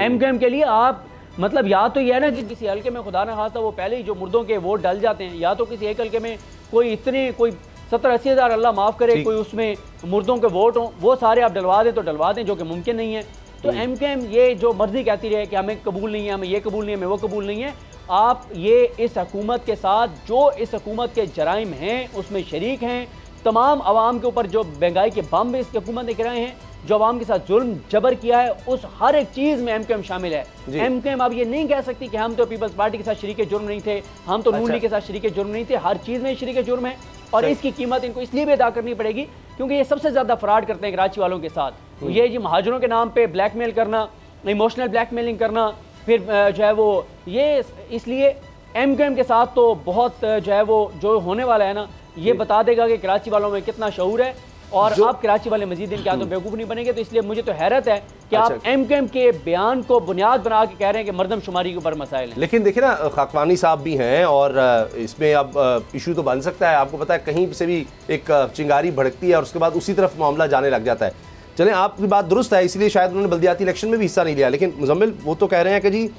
MQM के लिए आप मतलब या तो ये है ना कि किसी हल्के में खुदा न खास्ता वो पहले ही जो मुर्दों के वोट डल जाते हैं, या तो किसी एक हल्के में कोई 70-80 हज़ार अल्लाह माफ़ करे कोई उसमें मुर्दों के वोट हों, वो सारे आप डलवा दें तो डलवा दें, जो कि मुमकिन नहीं है। तो MKM ये जो मर्जी कहती रहे कि हमें कबूल नहीं है, हमें ये कबूल नहीं है, हमें वो कबूल नहीं है, आप ये इस हुकूमत के साथ जो इस हुकूमत के जराइम हैं उसमें शरीक हैं। तमाम आवाम के ऊपर जो महंगाई के बम इस हुकूमत ने गिराए हैं, जो आवाम के साथ जुल्म जबर किया है, उस हर एक चीज़ में MKM शामिल है। MKM अब ये नहीं कह सकती कि हम तो पीपल्स पार्टी के साथ शरीक जुर्म नहीं थे, हम तो नून लीग के साथ शरीक जुर्म नहीं थे। हर चीज़ में शरीक जुर्म है और इसकी कीमत इनको इसलिए भी अदा करनी पड़ेगी क्योंकि ये सबसे ज़्यादा फ्रॉड करते हैं कराची वालों के साथ। ये जी महाजरों के नाम पे ब्लैकमेल करना, इमोशनल ब्लैकमेलिंग करना, फिर जो है वो ये, इसलिए MKM के साथ तो बहुत जो है वो जो होने वाला है ना, ये बता देगा कि कराची वालों में कितना शऊर है और आप कराची वाले मजीद दिन क्या तो बेवकूफ़ नहीं बनेंगे। तो इसलिए मुझे तो हैरत है कि आप MKM के बयान को बुनियाद बना के कह रहे हैं कि मर्दमशुमारी के ऊपर मसाइल हैं। लेकिन देखिए ना, खाकवानी साहब भी हैं और इसमें अब इशू तो बन सकता है। आपको पता है कहीं से भी एक चिंगारी भड़कती है और उसके बाद उसी तरफ मामला जाने लग जाता है। चलें, आपकी बात दुरुस्त है, इसलिए शायद उन्होंने बल्दियाती इलेक्शन में भी हिस्सा नहीं लिया। लेकिन मुजम्मिल वो तो कह रहे हैं कि जी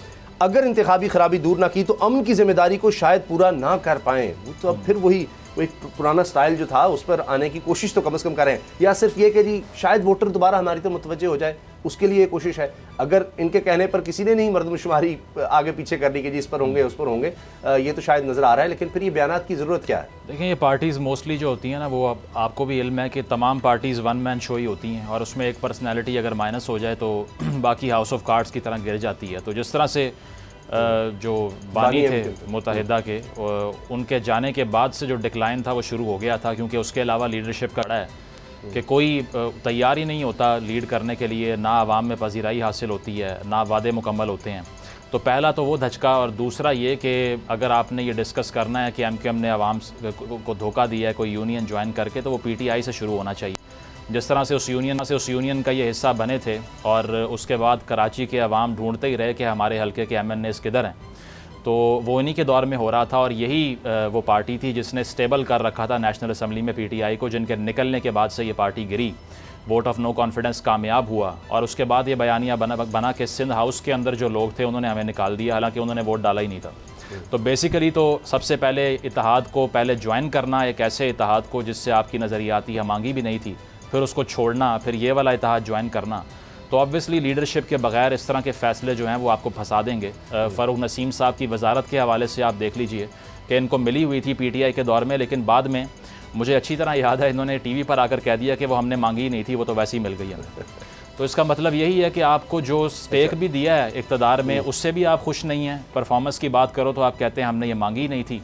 अगर इंतखाबी खराबी दूर ना की तो अमन की जिम्मेदारी को शायद पूरा ना कर पाएँ। वो तो अब फिर वही एक पुराना स्टाइल जो था उस पर आने की कोशिश तो कम से कम करें, या सिर्फ ये कि जी शायद वोटर दोबारा हमारी तरफ मुतवज्जे हो जाए, उसके लिए कोशिश है। अगर इनके कहने पर किसी ने नहीं मर्दमशुमारी आगे पीछे करनी कि जी इस पर होंगे उस पर होंगे, ये तो शायद नज़र आ रहा है। लेकिन फिर ये बयानात की ज़रूरत क्या है? देखें, ये पार्टीज़ मोस्टली जो होती हैं ना, वो आपको भी इल्म है कि तमाम पार्टीज़ वन मैन शो ही होती हैं और उसमें एक पर्सनैलिटी अगर माइनस हो जाए तो बाकी हाउस ऑफ कार्ड्स की तरह गिर जाती है। तो जिस तरह से जो बानी थे मुत्तहिदा के, उनके जाने के बाद से जो डिक्लाइन था वो शुरू हो गया था, क्योंकि उसके अलावा लीडरशिप का है कि कोई तैयार ही नहीं होता लीड करने के लिए, ना आवाम में पजीराई हासिल होती है, ना वादे मुकम्मल होते हैं। तो पहला तो वो धचका, और दूसरा ये कि अगर आपने ये डिस्कस करना है कि MKM ने आवाम को धोखा दिया है कोई यूनियन ज्वाइन करके, तो वो PTI से शुरू होना चाहिए। जिस तरह से उस यूनियन का ये हिस्सा बने थे और उसके बाद कराची के अवाम ढूंढते ही रहे कि हमारे हल्के के MNAs किधर हैं, तो वो इन्हीं के दौर में हो रहा था। और यही वो पार्टी थी जिसने स्टेबल कर रखा था नेशनल असम्बली में PTI को, जिनके निकलने के बाद से ये पार्टी गिरी, वोट ऑफ नो कॉन्फिडेंस कामयाब हुआ और उसके बाद ये बयानिया बना के सिंध हाउस के अंदर जो लोग थे उन्होंने हमें निकाल दिया, हालांकि उन्होंने वोट डाला ही नहीं था। तो बेसिकली तो सबसे पहले इत्तेहाद को पहले ज्वाइन करना, एक ऐसे इत्तेहाद को जिससे आपकी नज़रियाती हमांगी भी नहीं थी, फिर उसको छोड़ना, फिर ये वाला इत्तेहाद ज्वाइन करना, तो ऑब्वियसली लीडरशिप के बगैर इस तरह के फ़ैसले जो हैं वो आपको फंसा देंगे। फ़ारूक नसीम साहब की वजारत के हवाले से आप देख लीजिए कि इनको मिली हुई थी PTI के दौर में, लेकिन बाद में मुझे अच्छी तरह याद है इन्होंने TV पर आकर कह दिया कि वो हमने मांगी ही नहीं थी, वो तो वैसे ही मिल गई हमें। तो इसका मतलब यही है कि आपको जो स्टेक भी दिया है इक़्तिदार में, उससे भी आप खुश नहीं हैं। परफॉर्मेंस की बात करो तो आप कहते हैं हमने ये मांगी ही नहीं थी।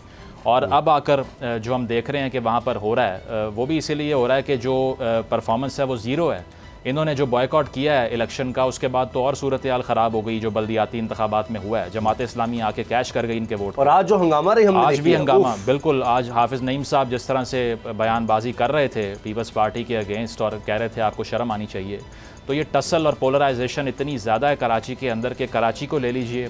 और अब आकर जो हम देख रहे हैं कि वहाँ पर हो रहा है, वो भी इसीलिए हो रहा है कि जो परफॉर्मेंस है वो ज़ीरो है। इन्होंने जो बॉयकॉट किया है इलेक्शन का, उसके बाद तो और सूरत हाल ख़राब हो गई जो बल्दियाती इंतखाबात में हुआ है। जमात इस्लामी आके कैश कर गई इनके वोट, और आज जो हंगामा रही, हमने आज भी हंगामा, बिल्कुल। आज हाफिज़ नईम साहब जिस तरह से बयानबाजी कर रहे थे पीपल्स पार्टी के अगेंस्ट और कह रहे थे आपको शर्म आनी चाहिए, तो ये टसल और पोलराइजेशन इतनी ज़्यादा है कराची के अंदर कि कराची को ले लीजिए,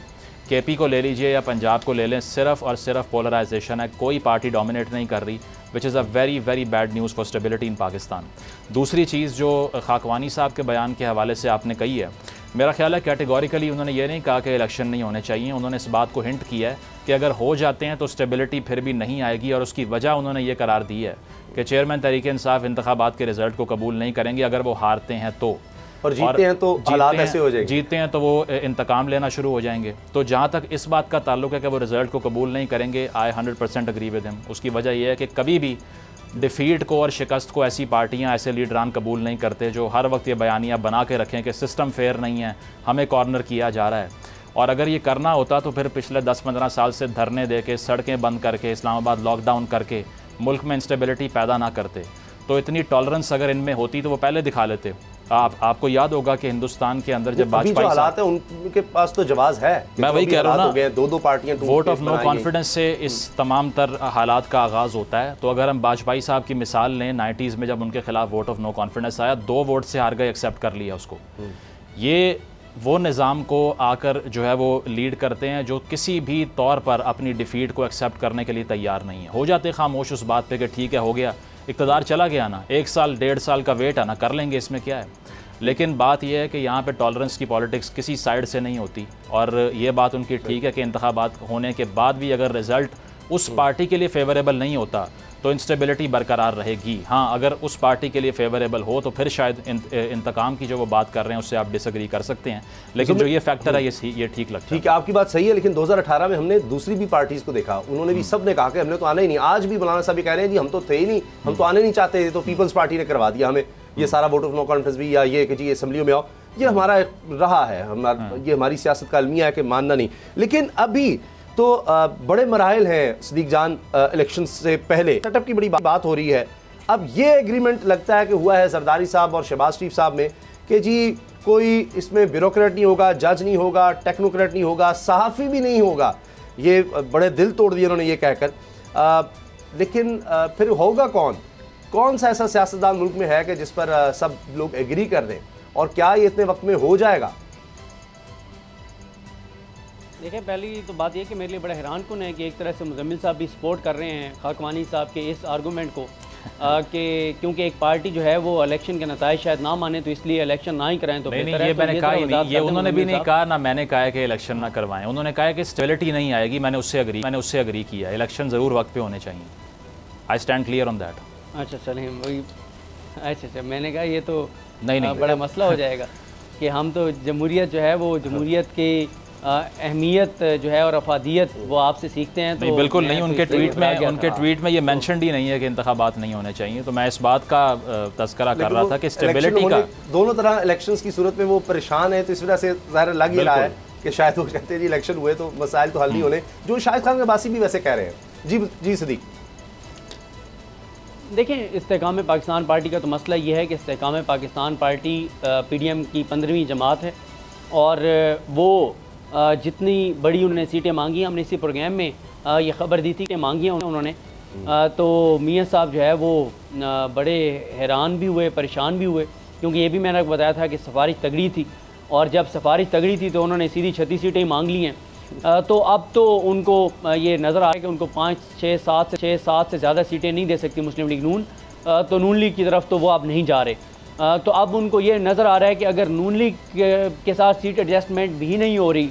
KP को ले लीजिए या पंजाब को ले लें, सिर्फ और सिर्फ पोलराइजेशन है, कोई पार्टी डोमिनेट नहीं कर रही, which is a very very bad news for stability in Pakistan. दूसरी चीज़ जो खाकवानी साहब के बयान के हवाले से आपने कही है, मेरा ख्याल है कैटेगोरिकली उन्होंने ये नहीं कहा कि इलेक्शन नहीं होने चाहिए, उन्होंने इस बात को हिंट किया है कि अगर हो जाते हैं तो स्टेबिलिटी फिर भी नहीं आएगी, और उसकी वजह उन्होंने ये करार दी है कि चेयरमैन तहरीक इंसाफ इंतखाबात के रिज़ल्ट को कबूल नहीं करेंगे अगर वो हारते हैं तो, और जीतते हैं तो हालात ऐसे हो जाएंगे, जीतते हैं तो वो इंतकाम लेना शुरू हो जाएंगे। तो जहाँ तक इस बात का ताल्लुक है कि वो रिज़ल्ट को कबूल नहीं करेंगे, आई 100% अग्री विद हिम। उसकी वजह यह है कि कभी भी डिफ़ीट को और शिकस्त को ऐसी पार्टियाँ, ऐसे लीडरान कबूल नहीं करते जो हर वक्त ये बयानियाँ बना के रखें कि सिस्टम फेयर नहीं है, हमें कॉर्नर किया जा रहा है। और अगर ये करना होता तो फिर पिछले 10-15 साल से धरने दे के, सड़कें बंद करके, इस्लामाबाद लॉकडाउन करके मुल्क में इंस्टेबिलिटी पैदा ना करते। तो इतनी टॉलरेंस अगर इनमें होती तो वो पहले दिखा लेते। आपको याद होगा कि हिंदुस्तान के अंदर जब वाजपेयी हालात है उनके पास तो जवाब है, मैं वही कह रहा हूँ ना, दो पार्टियां वोट ऑफ नो कॉन्फिडेंस से इस तमाम तर हालात का आगाज़ होता है। तो अगर हम वाजपेयी साहब की मिसाल लें, 90s में जब उनके खिलाफ वोट ऑफ नो कॉन्फिडेंस आया, 2 वोट से हार गए, एक्सेप्ट कर लिया उसको। ये वो निज़ाम को आकर जो है वो लीड करते हैं जो किसी भी तौर पर अपनी डिफ़ीट को एक्सेप्ट करने के लिए तैयार नहीं है। हो जाते खामोश उस बात पे कि ठीक है हो गया, इक़्तिदार चला गया ना, 1 साल 1.5 साल का वेट है ना, कर लेंगे, इसमें क्या है। लेकिन बात यह है कि यहाँ पे टॉलरेंस की पॉलिटिक्स किसी साइड से नहीं होती, और ये बात उनकी ठीक है कि इंतखाबात होने के बाद भी अगर रिज़ल्ट उस पार्टी के लिए फेवरेबल नहीं होता तो इंस्टेबिलिटी बरकरार रहेगी। हाँ, अगर उस पार्टी के लिए फेवरेबल हो तो फिर शायद इंतकाम की जो वो बात कर रहे हैं उससे आप डिसएग्री कर सकते हैं, लेकिन जो ये फैक्टर है ये ठीक लगता है। ठीक है, आपकी बात सही है, लेकिन 2018 में हमने दूसरी भी पार्टीज को देखा, उन्होंने भी सब ने कहा कि हमने तो आना ही नहीं। आज भी मौलाना साहब कह रहे हैं जी हम तो थे ही नहीं, हम तो आने नहीं चाहते, तो पीपल्स पार्टी ने करवा दिया हमें ये सारा वोट ऑफ नो कॉन्फ्रेंस भी, या ये कि जी असेंबलियों में आओ। ये हमारा रहा है, ये हमारी सियासत का अलमिया है कि मानना नहीं। लेकिन अभी तो बड़े मराहल हैं सदीक जान, इलेक्शन से पहले सेटअप की बड़ी बात हो रही है। अब ये एग्रीमेंट लगता है कि हुआ है जरदारी साहब और शहबाज शरीफ साहब में कि जी कोई इसमें ब्यूरोक्रेट नहीं होगा, जज नहीं होगा, टेक्नोक्रेट नहीं होगा, सहाफ़ी भी नहीं होगा। ये बड़े दिल तोड़ दिए उन्होंने ये कहकर। लेकिन फिर होगा कौन सा ऐसा सियासतदान मुल्क में है कि जिस पर सब लोग एग्री कर दें, और क्या ये इतने वक्त में हो जाएगा? देखिए, पहली तो बात यह कि मेरे लिए बड़ा हैरान कुन है कि एक तरह से मुजम्मिल साहब भी सपोर्ट कर रहे हैं खाकवानी साहब के इस आर्गूमेंट को कि क्योंकि एक पार्टी जो है वो इलेक्शन के नताइज शायद ना माने तो इसलिए इलेक्शन ना ही कराएं। तो नहीं, ये मैंने कहा ही नहीं, ये उन्होंने भी नहीं कहा, ना मैंने कहा है कि इलेक्शन ना करवाएं। उन्होंने कहा है कि स्टेबिलिटी नहीं आएगी, मैंने उससे अग्री किया, इलेक्शन ज़रूर वक्त पे होने चाहिए। I stand clear on that. अच्छा चलें, वही अच्छा मैंने कहा ये तो नहीं बड़ा मसला हो जाएगा कि हम तो जमहूरियत जो है वो जमहूरियत की अहमियत जो है और अफादियत वो आपसे सीखते हैं। तो बिल्कुल नहीं, उनके ट्वीट में ये मेंशन ही नहीं है कि इंतखाबात नहीं होने चाहिए। तो मैं इस बात का तस्करा कर रहा था कि स्टेबिलिटी का दोनों तरह इलेक्शंस की सूरत में वो परेशान है, तो इस वजह से ज़ाहिर लग ही रहा है कि शायद वो कहते हैं जी इलेक्शन हुए तो मसाइल तो हल नहीं होने, जो शाहिद खान अब्बासी भी वैसे कह रहे हैं। जी सदीक, देखें, इस्तेकाम पाकिस्तान पार्टी का तो मसला ये है कि इस्तेकाम पाकिस्तान पार्टी PDM की 15वीं जमात है, और वो जितनी बड़ी उन्होंने सीटें मांगी, हमने इसी प्रोग्राम में ये ख़बर दी थी कि मांगी हैं उन्होंने, तो मियाँ साहब जो है वो बड़े हैरान भी हुए, परेशान भी हुए, क्योंकि ये भी मैंने बताया था कि सिफारिश तगड़ी थी, और जब सिफारिश तगड़ी थी तो उन्होंने सीधी 36 सीटें ही मांग ली हैं। तो अब तो उनको ये नज़र आया कि उनको 5, 6, 7 से ज़्यादा सीटें नहीं दे सकती मुस्लिम लीग नून, तो नून लीग की तरफ तो वो अब नहीं जा रहे। तो अब उनको ये नज़र आ रहा है कि अगर नून लीग के साथ सीट एडजस्टमेंट भी नहीं हो रही,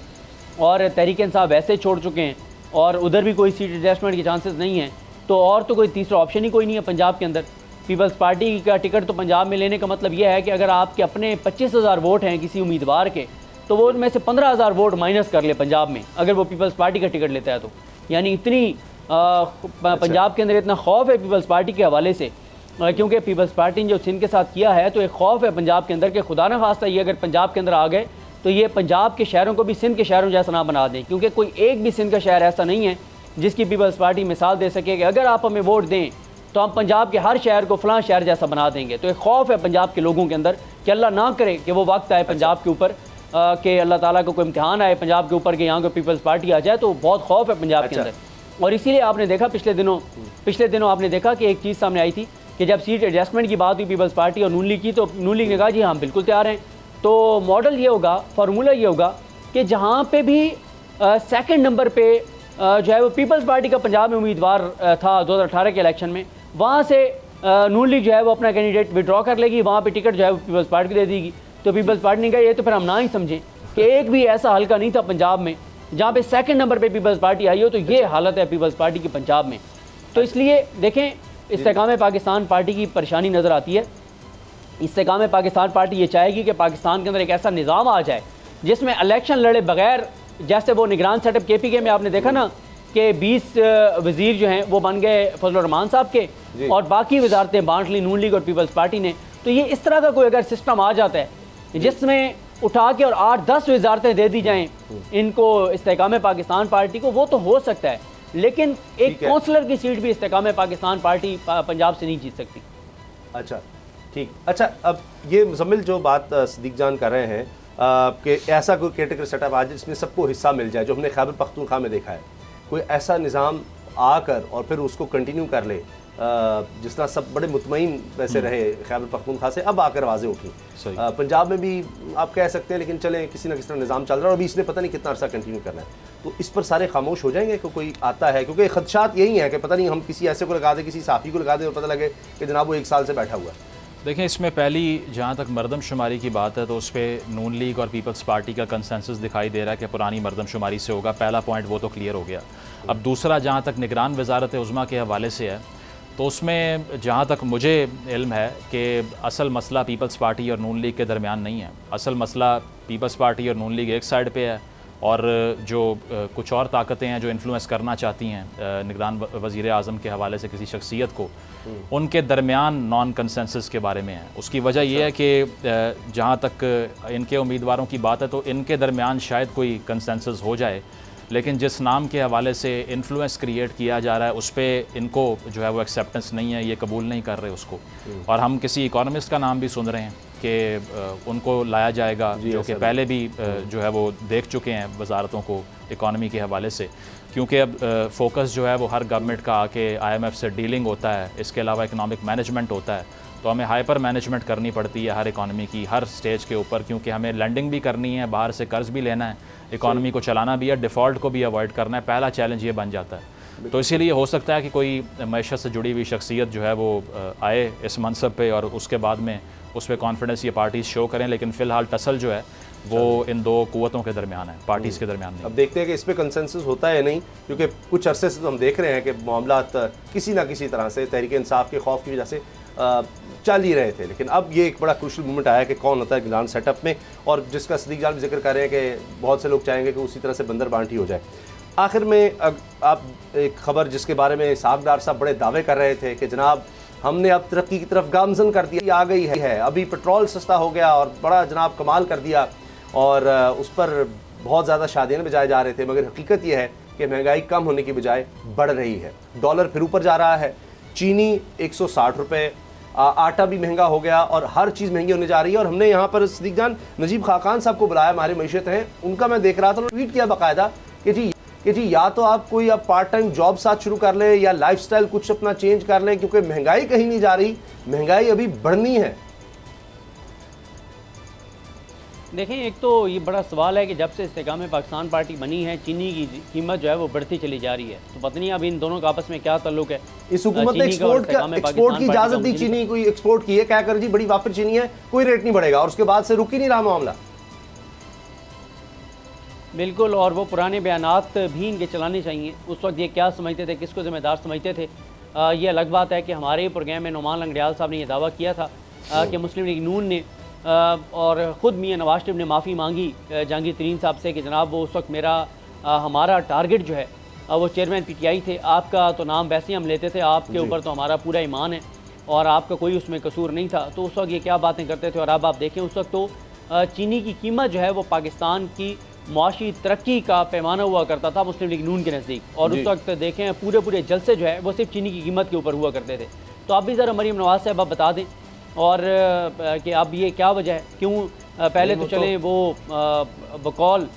और तहरीक इंसाफ वैसे छोड़ चुके हैं, और उधर भी कोई सीट एडजस्टमेंट के चांसेस नहीं हैं, तो और तो कोई तीसरा ऑप्शन ही कोई नहीं है पंजाब के अंदर। पीपल्स पार्टी का टिकट तो पंजाब में लेने का मतलब यह है कि अगर आपके अपने 25,000 वोट हैं किसी उम्मीदवार के, तो वो में से 15,000 वोट माइनस कर ले पंजाब में, अगर वो पीपल्स पार्टी का टिकट लेता है तो। यानी इतनी पंजाब के अंदर इतना खौफ है पीपल्स पार्टी के हवाले से, क्योंकि पीपल्स पार्टी ने जो सिंध के साथ किया है, तो एक खौफ है पंजाब के अंदर कि खुदा न खास्ता ये अगर पंजाब के अंदर आ गए तो ये पंजाब के शहरों को भी सिंध के शहरों जैसा ना बना दें, क्योंकि कोई एक भी सिंध का शहर ऐसा नहीं है जिसकी पीपल्स पार्टी मिसाल दे सके कि अगर आप हमें वोट दें तो हम पंजाब के हर शहर को फ़लाँ शहर जैसा बना देंगे। तो एक खौफ है पंजाब के लोगों के अंदर कि अल्लाह ना करे कि वो वक्त आए पंजाब के ऊपर कि अल्लाह ताला को कोई इम्तिहान आए पंजाब के ऊपर कि यहाँ को पीपल्स पार्टी आ जाए, तो बहुत खौफ है पंजाब के अंदर। और इसीलिए आपने देखा पिछले दिनों आपने देखा कि एक चीज़ सामने आई थी कि जब सीट एडजस्टमेंट की बात हुई पीपल्स पार्टी और नून लीग की, तो नून लीग ने कहा जी हम बिल्कुल तैयार हैं। तो मॉडल ये होगा, फार्मूला ये होगा कि जहाँ पे भी सेकंड नंबर पे जो है वो पीपल्स पार्टी का पंजाब में उम्मीदवार था 2018 के इलेक्शन में, वहाँ से नून लीग जो है वो अपना कैंडिडेट विड्रॉ कर लेगी, वहाँ पे टिकट जो है वो पीपल्स पार्टी को दे देगी। तो पीपल्स पार्टी ने कहा ये तो फिर हम ना ही समझें कि एक भी ऐसा हल्का नहीं था पंजाब में जहाँ पे सेकंड नंबर पे पीपल्स पार्टी आई हो, तो ये हालत है पीपल्स पार्टी की पंजाब में। तो इसलिए देखें, इस्तेकाम पाकिस्तान पार्टी की परेशानी नज़र आती है। इस्तेकाम पाकिस्तान पार्टी ये चाहेगी कि पाकिस्तान के अंदर एक ऐसा निज़ाम आ जाए जिसमें इलेक्शन लड़े बगैर, जैसे वो निगरान सेटअप KPK में आपने देखा ना कि 20 वज़ीर जो हैं वो बन गए फजल रहमान साहब के, और बाकी वजारतें बांट ली नून लीग और पीपल्स पार्टी ने। तो ये इस तरह का कोई अगर सिस्टम आ जाता है जिसमें उठा के और 8-10 वजारतें दे दी जाएँ इनको इस्तेकाम पाकिस्तान पार्टी को, वो तो हो सकता है, लेकिन एक काउंसलर की सीट भी इस्तेकाम पाकिस्तान पार्टी पंजाब से नहीं जीत सकती। अच्छा ठीक, अच्छा अब ये मुजम्मिल जो बात सदीक जान कर रहे हैं कि ऐसा कोई कैटेगरी सेटअप आज जिसमें सबको हिस्सा मिल जाए, जो हमने खैबर पख्तूनख्वा में देखा है, कोई ऐसा निज़ाम आकर और फिर उसको कंटिन्यू कर ले, जिस तरह सब बड़े मुतमईन वैसे रहे खैबर पख्तूनख्वा से, अब आकर आवाज़ें उठी। पंजाब में भी आप कह सकते हैं, लेकिन चलें किसी ना किसी तरह निज़ाम चल रहा है और अभी इसने पता नहीं कितना अर्सा कंटिन्यू करना है, तो इस पर सारे खामोश हो जाएंगे कि कोई आता है, क्योंकि खदशात यही हैं कि पता नहीं हम किसी ऐसे को लगा दें, किसी साफ़ी को लगा दें और पता लगे कि जनाब वो 1 साल से बैठा हुआ है। देखें, इसमें पहली जहाँ तक मरदमशुमारी की बात है तो उस पर नून लीग और पीपल्स पार्टी का कंसेंसस दिखाई दे रहा है कि पुरानी मरदमशुमारी से होगा। पहला पॉइंट वो तो क्लियर हो गया। अब दूसरा, जहाँ तक निगरान वजारत उज़्मा के हवाले से है तो उसमें जहाँ तक मुझे इल्म है कि असल मसला पीपल्स पार्टी और नून लीग के दरमियान नहीं है। असल मसला पीपल्स पार्टी और नून लीग एक साइड पे है और जो कुछ और ताकतें हैं जो इन्फ्लुएंस करना चाहती हैं निगरान वज़ीर आज़म के हवाले से किसी शख्सियत को, उनके दरमियान नॉन कंसेंसस के बारे में है। उसकी वजह यह है कि जहाँ तक इनके उम्मीदवारों की बात है तो इनके दरमियान शायद कोई कंसेंसस हो जाए, लेकिन जिस नाम के हवाले से इन्फ्लुएंस क्रिएट किया जा रहा है उस पर इनको जो है वो एक्सेप्टेंस नहीं है, ये कबूल नहीं कर रहे उसको। और हम किसी इकोनॉमिस्ट का नाम भी सुन रहे हैं कि उनको लाया जाएगा जो कि पहले भी जो है वो देख चुके हैं वजारतों को इकॉनमी के हवाले से, क्योंकि अब फोकस जो है वो हर गवर्नमेंट का आके IMF से डीलिंग होता है, इसके अलावा इकनॉमिक मैनेजमेंट होता है, तो हमें हाइपर मैनेजमेंट करनी पड़ती है हर इकॉनमी की हर स्टेज के ऊपर, क्योंकि हमें लैंडिंग भी करनी है, बाहर से कर्ज भी लेना है, इकॉनमी को चलाना भी है, डिफ़ॉल्ट को भी अवॉइड करना है। पहला चैलेंज ये बन जाता है। तो इसीलिए हो सकता है कि कोई मैशत से जुड़ी हुई शख्सियत जो है वो आए इस मनसब पे और उसके बाद में उस पर कॉन्फिडेंस ये पार्टीज़ शो करें, लेकिन फ़िलहाल टसल जो है वो इन दो क़ुव्वतों के दरमियान है, पार्टीज़ के दरमियान नहीं। अब देखते हैं कि इस पर कंसेंसस होता है नहीं, क्योंकि कुछ अरसे से तो हम देख रहे हैं कि मामला किसी ना किसी तरह से तहरीक इंसाफ के खौफ की वजह से चल ही रहे थे। लेकिन अब ये एक बड़ा क्रूशल मोमेंट आया कि कौन होता है निगरान सेटअप में, और जिसका सदीक जान भी जिक्र कर रहे हैं कि बहुत से लोग चाहेंगे कि उसी तरह से बंदर बांटी हो जाए। आखिर में आप एक खबर जिसके बारे में इसहाक डार साहब बड़े दावे कर रहे थे कि जनाब हमने अब तरक्की की तरफ गामजन कर दिया, आ गई है, अभी पेट्रोल सस्ता हो गया और बड़ा जनाब कमाल कर दिया, और उस पर बहुत ज़्यादा शादियाँ बजाए जा रहे थे, मगर हकीकत यह है कि महंगाई कम होने की बजाय बढ़ रही है। डॉलर फिर ऊपर जा रहा है, चीनी 160 रुपये, आटा भी महंगा हो गया और हर चीज़ महंगी होने जा रही है। और हमने यहाँ पर सदीक जान नजीब खाकान साहब को बुलाया, हमारे मैशत हैं, उनका मैं देख रहा था, उन्होंने ट्वीट किया बाकायदा कि जी या तो आप कोई अब पार्ट टाइम जॉब साथ शुरू कर लें या लाइफस्टाइल कुछ अपना चेंज कर लें, क्योंकि महंगाई कहीं नहीं जा रही, महंगाई अभी बढ़नी है। देखें, एक तो ये बड़ा सवाल है कि जब से इस्तेकाम पाकिस्तान पार्टी बनी है चीनी की कीमत जो है वो बढ़ती चली जा रही है, तो पता नहीं अब इन दोनों का आपस में क्या ताल्लुक है। इस हुकूमत ने एक्सपोर्ट की इजाजत दी, चीनी कोई एक्सपोर्ट की है, क्या कर जी बड़ी वाफिर चीनी है, कोई रेट नहीं बढ़ेगा, और उसके बाद से रुक ही नहीं रहा मामला। बिल्कुल, और वो पुराने बयानात भी इनके चलाने चाहिए। उस वक्त ये क्या समझते थे, किसको जिम्मेदार समझते थे, ये अलग बात है कि हमारे प्रोग्राम में नुमान लंगड़ियाल साहब ने यह दावा किया था कि मुस्लिम लीग नून ने और ख़ुद मियां नवाज शरीफ ने माफ़ी मांगी जहांगीर तरीन साहब से कि जनाब वो उस वक्त हमारा टारगेट जो है वो चेयरमैन PTI थे, आपका तो नाम वैसे ही हम लेते थे, आपके ऊपर तो हमारा पूरा ईमान है और आपका कोई उसमें कसूर नहीं था। तो उस वक्त ये क्या बातें करते थे। और अब आप देखें उस वक्त तो चीनी की कीमत जो है वो पाकिस्तान की मुआशी तरक्की का पैमाना हुआ करता था मुस्लिम लीग नून के नज़दीक, और उस वक्त देखें पूरे जलसे जो है वो सिर्फ चीनी की कीमत के ऊपर हुआ करते थे। तो आप भी ज़रा मरीम नवाज साहब आप बता दें और कि अब ये क्या वजह है, क्यों पहले तो चले वो बकौल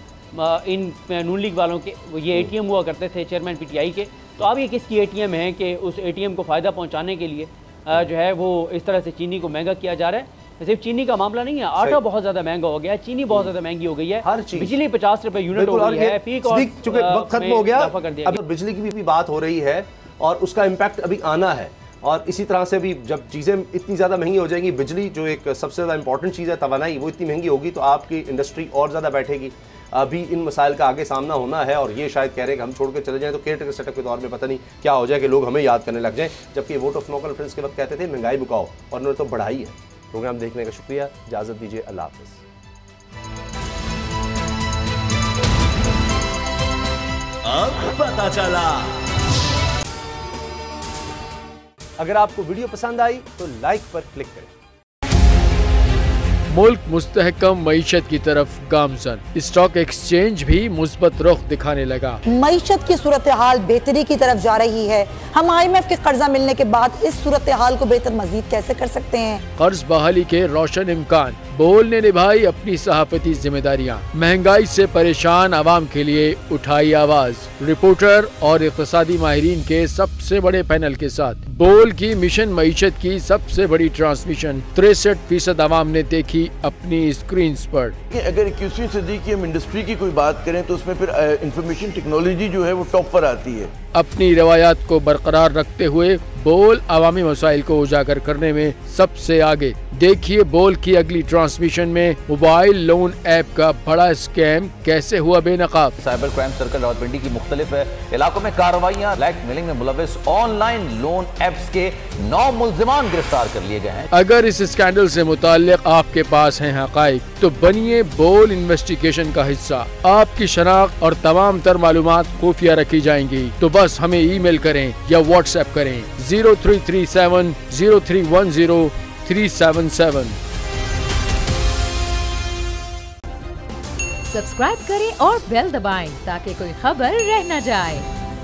इन नून लीग वालों के ये ATM हुआ करते थे चेयरमैन PTI के, तो अब ये किसकी ATM है कि उस ATM को फ़ायदा पहुंचाने के लिए जो है वो इस तरह से चीनी को महंगा किया जा रहा है। सिर्फ चीनी का मामला नहीं है, आटा बहुत ज़्यादा महंगा हो गया है, चीनी बहुत ज़्यादा महंगी हो गई है, हर चीज, बिजली 50 रुपये यूनिट हो गई है, पीक और चूंकि वक्त खत्म हो गया, अब बिजली की भी बात हो रही है और उसका इम्पैक्ट अभी आना है। और इसी तरह से भी जब चीज़ें इतनी ज़्यादा महंगी हो जाएंगी, बिजली जो एक सबसे ज़्यादा इंपॉर्टेंट चीज़ है तवानाई, वो इतनी महंगी होगी तो आपकी इंडस्ट्री और ज़्यादा बैठेगी। अभी इन मसाइल का आगे सामना होना है और ये शायद कह रहे हैं कि हम छोड़ के चले जाएं तो केयरटेकर सेटअप के दौर में पता नहीं क्या हो जाए कि लोग हमें याद करने लग जाएं, जबकि वोट ऑफ नो कॉन्फ्रेंस के वक्त कहते थे महंगाई बुकाओ, और उन्होंने तो बढ़ाई है। प्रोग्राम देखने का शुक्रिया, इजाज़त दीजिए, अल्लाह हाफ़िज़। अब पता चला। अगर आपको वीडियो पसंद आई तो लाइक पर क्लिक करें। मुल्क मुस्तहकम मईशत की तरफ गामजन, स्टॉक एक्सचेंज भी मुस्बत रुख दिखाने लगा। मईशत की सूरत हाल बेहतरी की तरफ जा रही है। हम IMF के कर्जा मिलने के बाद इस सूरत हाल को बेहतर मजीद कैसे कर सकते हैं। कर्ज बहाली के रोशन इम्कान, बोल ने निभाई अपनी सहाफती जिम्मेदारियाँ, महंगाई से परेशान आवाम के लिए उठाई आवाज। रिपोर्टर और इक़्तिसादी माहिरीन के सबसे बड़े पैनल के साथ बोल की मिशन मईशत की सबसे बड़ी ट्रांसमिशन 63% आवाम ने देखी अपनी स्क्रीन पर। अगर 21वीं सदी की हम इंडस्ट्री की कोई बात करें तो उसमें फिर इंफॉर्मेशन टेक्नोलॉजी जो है वो टॉप पर आती है। अपनी रवायात को बरकरार रखते हुए बोल अवामी मसाइल को उजागर करने में सबसे आगे। देखिए बोल की अगली ट्रांसमिशन में मोबाइल लोन ऐप का बड़ा स्कैम कैसे हुआ बेनकाब। साइबर क्राइम सर्कल रावलपिंडी की मुख्तलिफ इलाकों में कार्रवाइयाँ, ब्लैकमेलिंग में मुलविस ऑनलाइन लोन ऐप्स के 9 मुल्जिमान गिरफ्तार कर लिए गए हैं। अगर इस स्कैंडल से मुताल्लिक आपके पास हैं हक़ाइक़ तो बनिए बोल इन्वेस्टिगेशन का हिस्सा। आपकी शनाख्त और तमाम तर मालूमात खुफिया रखी जाएंगी, तो बस हमें ईमेल करें या व्हाट्सएप करें 0337 0310 377। सब्सक्राइब करें और बेल दबाएं ताकि कोई खबर रह न जाए।